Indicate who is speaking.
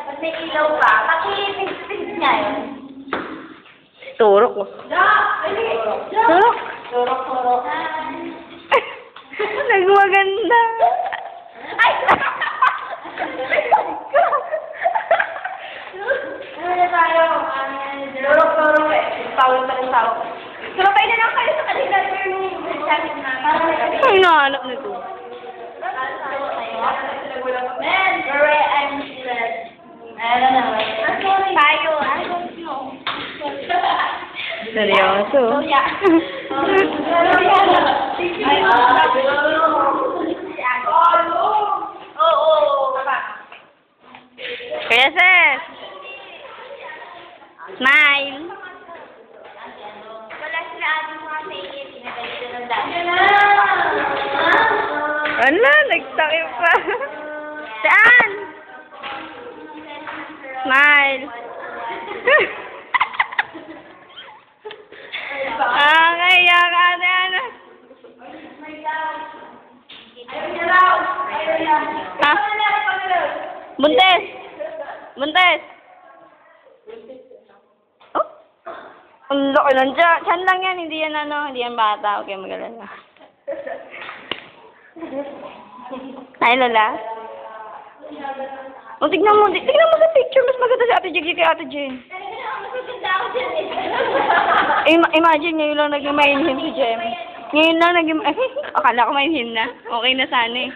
Speaker 1: Pag may ilaw pa, paki-tig niya yun.
Speaker 2: Turok ko. Turok?
Speaker 1: Turok.
Speaker 2: Nagmaganda.
Speaker 1: Ay! Ano na tayo? Turok eh. Pawal pa rin tao. Sumabay na lang kayo sa kanila.
Speaker 2: Ay, nahanap nito.
Speaker 1: Man, where I'm sad. Ano naman? Tayo.
Speaker 2: Seryoso. Kaya sis. Smile.
Speaker 1: Wala sila ating mga favorite. Pinagalitan ng dami.
Speaker 2: Ala, nagtakip pa. Saan? Smile. Kaya ka ate ano? Ha? Buntes! Buntes! Oh? Ang laki lang dyan. Chan lang yan. Hindi yan ano. Hindi yan bata. Okay, mag-alala. Ay, Lola? O, tignan mo. Tignan mo sa picture. Mas maganda si Ate Jiggy kay Ate Jen. Imagine, ngayon lang naging mainhim si Jem. Ngayon lang naging... akala ko mainhim na. Okay na sana eh.